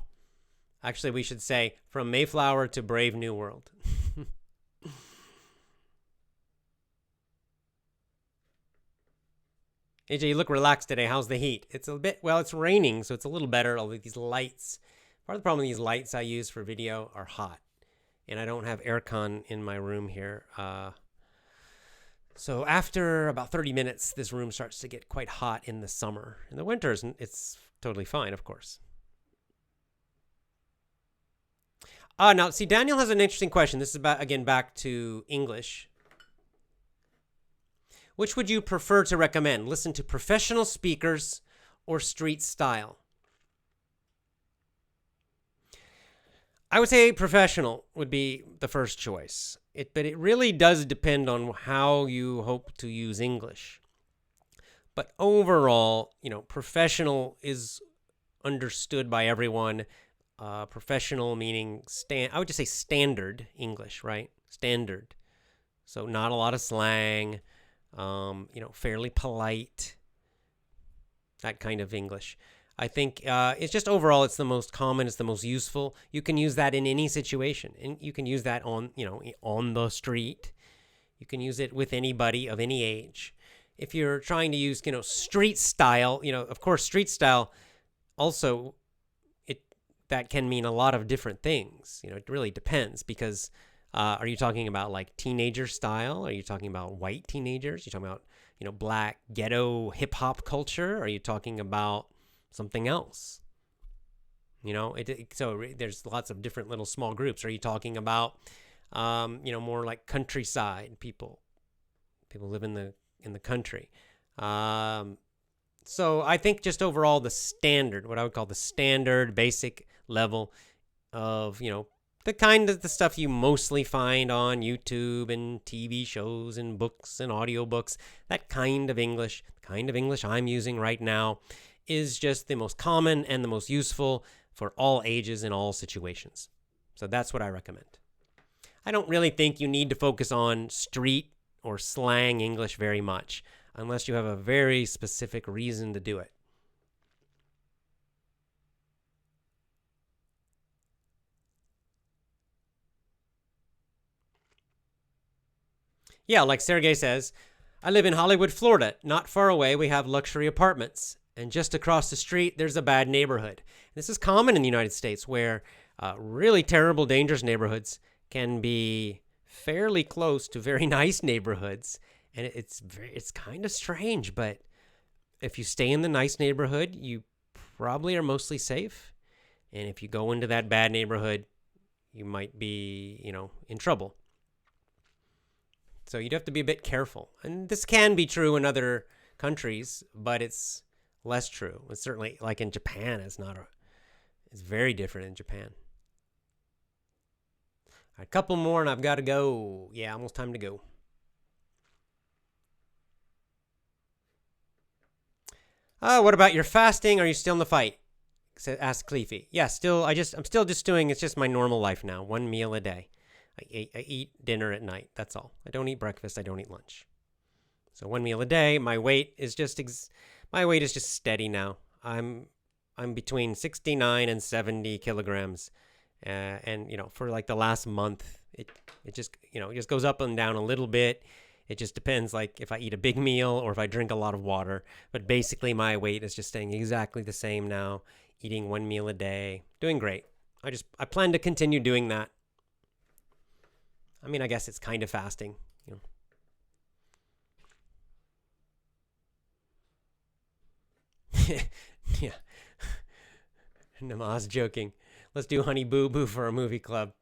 Actually, we should say from Mayflower to Brave New World. AJ, you look relaxed today. How's the heat? It's it's raining, so it's a little better. Although these lights, part of the problem with these lights I use for video are hot. And I don't have aircon in my room here. So after about 30 minutes, this room starts to get quite hot in the summer. In the winters, it's totally fine, of course. Now, see, Daniel has an interesting question. This is back to English. Which would you prefer to recommend? Listen to professional speakers or street style? I would say professional would be the first choice. But it really does depend on how you hope to use English. But overall, professional is understood by everyone. Professional meaning I would just say standard English, right? Standard. So not a lot of slang, fairly polite, that kind of English. I think it's just overall, it's the most common, it's the most useful. You can use that in any situation, and you can use that on the street. You can use it with anybody of any age. If you're trying to use, street style, of course, street style also, that can mean a lot of different things. It really depends because are you talking about like teenager style? Are you talking about white teenagers? Are you talking about, black ghetto hip hop culture? Are you talking about something else? So there's lots of different little small groups. Are you talking about, more like countryside people live in the country? So I think just overall the standard, what I would call the standard basic level of, the kind of the stuff you mostly find on YouTube and TV shows and books and audiobooks, that kind of English, the kind of English I'm using right now, is just the most common and the most useful for all ages in all situations. So that's what I recommend. I don't really think you need to focus on street or slang English very much, unless you have a very specific reason to do it. Yeah, like Sergey says, I live in Hollywood, Florida. Not far away, we have luxury apartments. And just across the street, there's a bad neighborhood. This is common in the United States, where really terrible, dangerous neighborhoods can be fairly close to very nice neighborhoods. And it's kind of strange, but if you stay in the nice neighborhood, you probably are mostly safe. And if you go into that bad neighborhood, you might be, in trouble. So you'd have to be a bit careful. And this can be true in other countries, but it's less true. It's certainly, like in Japan, it's very different in Japan. All right, a couple more and I've got to go. Yeah, almost time to go. What about your fasting? Are you still in the fight? Asked Cleefy. Yeah, I'm still just doing, it's just my normal life now. 1 meal a day. I eat dinner at night. That's all. I don't eat breakfast. I don't eat lunch. So 1 meal a day. My weight is just steady now. I'm between 69 and 70 kilograms. And for like the last month, it just goes up and down a little bit. It just depends, like if I eat a big meal or if I drink a lot of water. But basically, my weight is just staying exactly the same now. Eating 1 meal a day, doing great. I plan to continue doing that. I mean, I guess it's kind of fasting, Yeah. Namaz joking. Let's do Honey Boo Boo for a movie club.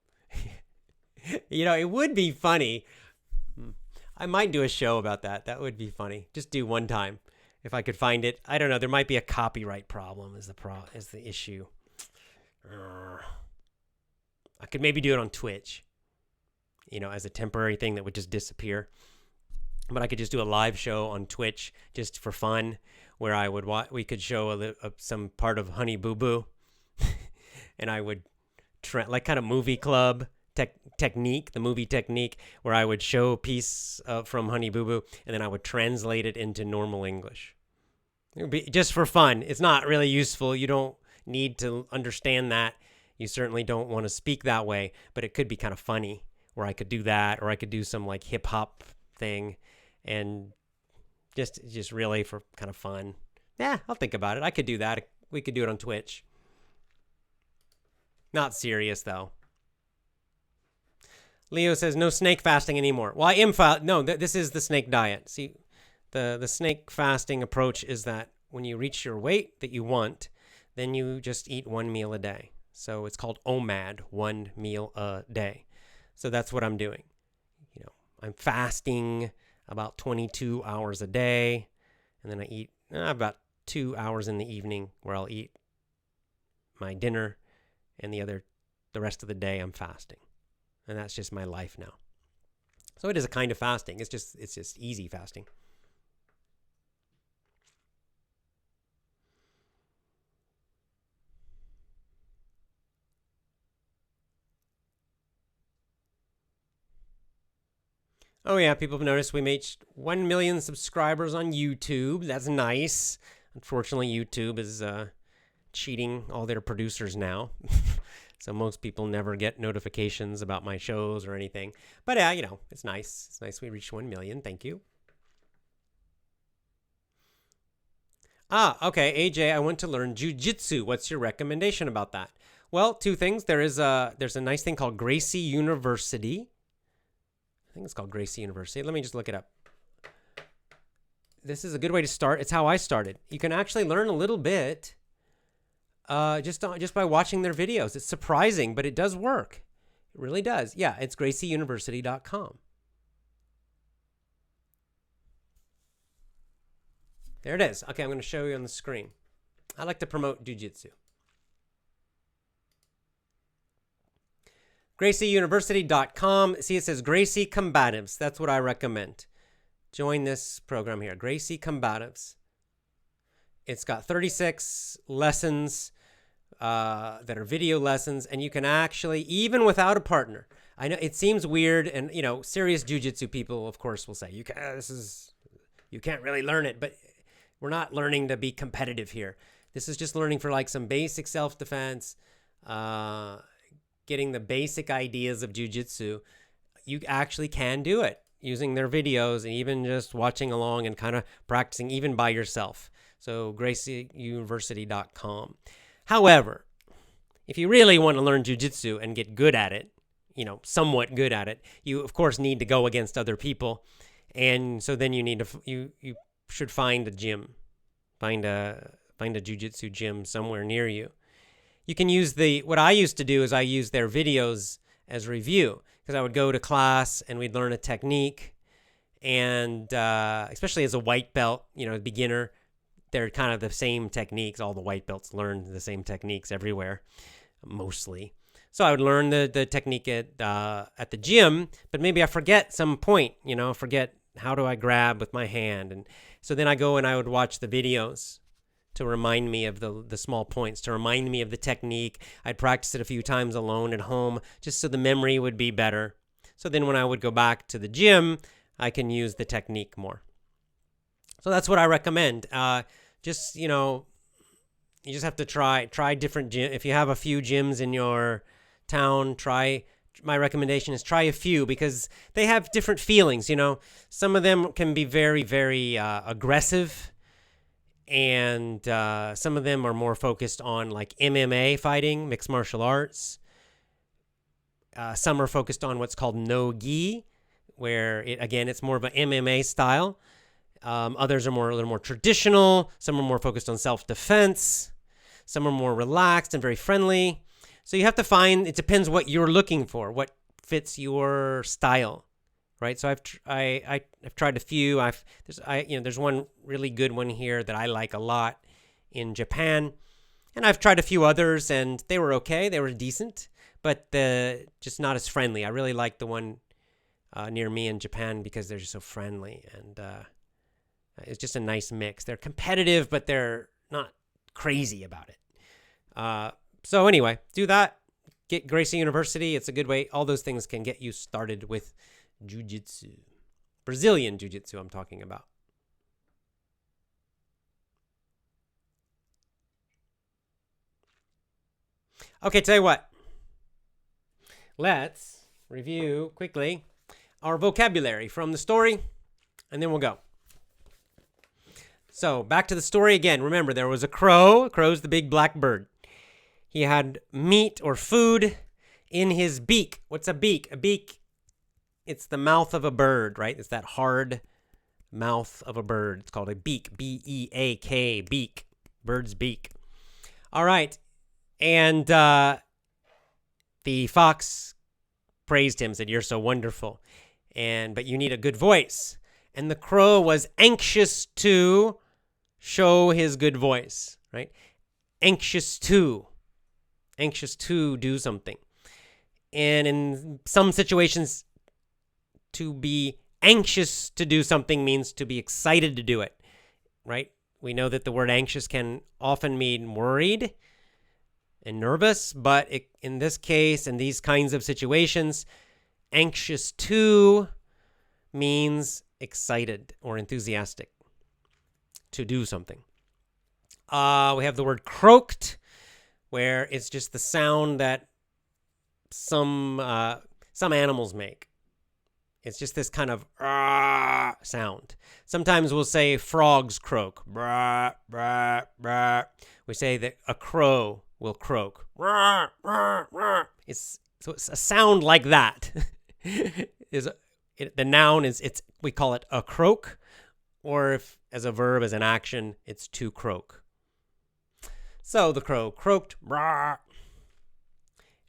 It would be funny. I might do a show about that. That would be funny. Just do one time. If I could find it. I don't know. There might be a copyright problem is the issue. I could maybe do it on Twitch. As a temporary thing that would just disappear. But I could just do a live show on Twitch just for fun, where we could show some part of Honey Boo Boo, and I would like kind of movie club technique, the movie technique, where I would show a piece from Honey Boo Boo, and then I would translate it into normal English. It would be just for fun. It's not really useful. You don't need to understand that. You certainly don't want to speak that way, but it could be kind of funny. Where I could do that, or I could do some like hip hop thing, and just really for kind of fun. Yeah, I'll think about it. I could do that. We could do it on Twitch. Not serious though. Leo says no snake fasting anymore. Well, I am No, this is the snake diet. See, the snake fasting approach is that when you reach your weight that you want, then you just eat 1 meal a day. So it's called OMAD, 1 meal a day. So that's what I'm doing. I'm fasting about 22 hours a day, and then I eat about 2 hours in the evening where I'll eat my dinner, and the other the rest of the day I'm fasting. And that's just my life now. So it is a kind of fasting. It's just easy fasting. Oh yeah, people have noticed we made 1 million subscribers on YouTube. That's nice. Unfortunately, YouTube is cheating all their producers now. So most people never get notifications about my shows or anything. But yeah, it's nice. It's nice we reached 1 million. Thank you. Okay, AJ, I want to learn Jiu-jitsu. What's your recommendation about that? Well, two things. There's a nice thing called Gracie University. I think it's called Gracie University. Let me just look it up. This is a good way to start. It's how I started. You can actually learn a little bit just by watching their videos. It's surprising, but it does work. It really does. Yeah, it's gracieuniversity.com. There it is. Okay, I'm going to show you on the screen. I like to promote jiu-jitsu. gracieuniversity.com. See, it says Gracie Combatives. That's what I recommend. Join this program here, Gracie Combatives. It's got 36 lessons that are video lessons, and you can actually, even without a partner, I know it seems weird, and serious jiu-jitsu people, of course, will say you can't really learn it, but we're not learning to be competitive here. This is just learning for like some basic self-defense, getting the basic ideas of jiu-jitsu. You actually can do it using their videos and even just watching along and kind of practicing even by yourself. So gracieuniversity.com. However, if you really want to learn jiu-jitsu and get good at it, somewhat good at it, you of course need to go against other people. And so then you should find a gym, find a jiu-jitsu gym somewhere near you. You can use what I used to do is I used their videos as review, because I would go to class and we'd learn a technique, and especially as a white belt, beginner, they're kind of the same techniques. All the white belts learn the same techniques everywhere, mostly. So I would learn the technique at the gym, but maybe I forget some point, forget how do I grab with my hand. And so then I go and I would watch the videos to remind me of the small points, to remind me of the technique. I'd practice it a few times alone at home, just so the memory would be better. So then when I would go back to the gym, I can use the technique more. So that's what I recommend. You just have to try different gyms. If you have a few gyms in your town, my recommendation is try a few, because they have different feelings. Some of them can be very, very aggressive, and some of them are more focused on like MMA fighting, mixed martial arts. Some are focused on what's called no-gi, where it's more of an MMA style. Others are a little more traditional. Some are more focused on self-defense. Some are more relaxed and very friendly. So you have to find, it depends what you're looking for, what fits your style, right? So I've tried a few. There's one really good one here that I like a lot in Japan, and I've tried a few others, and they were okay. They were decent, but just not as friendly. I really like the one near me in Japan because they're just so friendly, and it's just a nice mix. They're competitive, but they're not crazy about it. So anyway, do that. Get Gracie University. It's a good way. All those things can get you started with jiu-jitsu. Brazilian jiu-jitsu I'm talking about. Okay, tell you what. Let's review quickly our vocabulary from the story, and then we'll go. So back to the story again. Remember, there was a crow. A crow's the big black bird. He had meat or food in his beak. What's a beak? A beak, it's the mouth of a bird, right? It's that hard mouth of a bird. It's called a beak. B-E-A-K, beak. Bird's beak. All right. And the fox praised him, said, "You're so wonderful, but you need a good voice." And the crow was anxious to show his good voice, right? Anxious to do something. And in some situations, to be anxious to do something means to be excited to do it, right? We know that the word anxious can often mean worried and nervous, but in this case, in these kinds of situations, anxious to means excited or enthusiastic to do something. We have the word croaked, where it's just the sound that some animals make. It's just this kind of sound. Sometimes we'll say frogs croak. Brah, brah, brah. We say that a crow will croak. It's a sound like that. The noun is we call it a croak, or if as a verb, as an action, it's to croak. So the crow croaked, brah,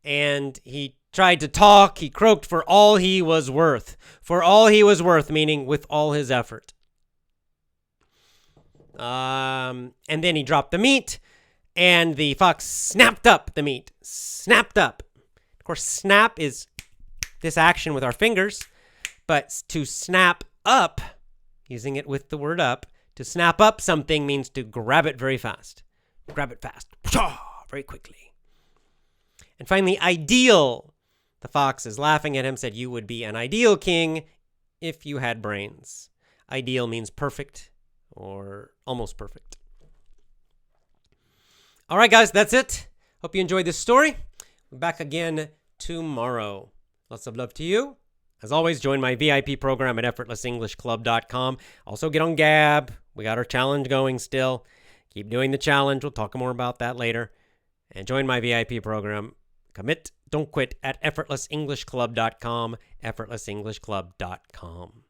and he tried to talk. He croaked for all he was worth. For all he was worth, meaning with all his effort. And then he dropped the meat, and the fox snapped up the meat. Snapped up. Of course, snap is this action with our fingers, but to snap up, using it with the word up, to snap up something means to grab it very fast. Grab it fast. Very quickly. And finally, ideal. The fox is laughing at him, said, "You would be an ideal king if you had brains." Ideal means perfect or almost perfect. All right, guys, that's it. Hope you enjoyed this story. We're back again tomorrow. Lots of love to you. As always, join my VIP program at effortlessenglishclub.com. Also get on Gab. We got our challenge going still. Keep doing the challenge. We'll talk more about that later. And join my VIP program. Commit, don't quit at effortlessenglishclub.com, effortlessenglishclub.com.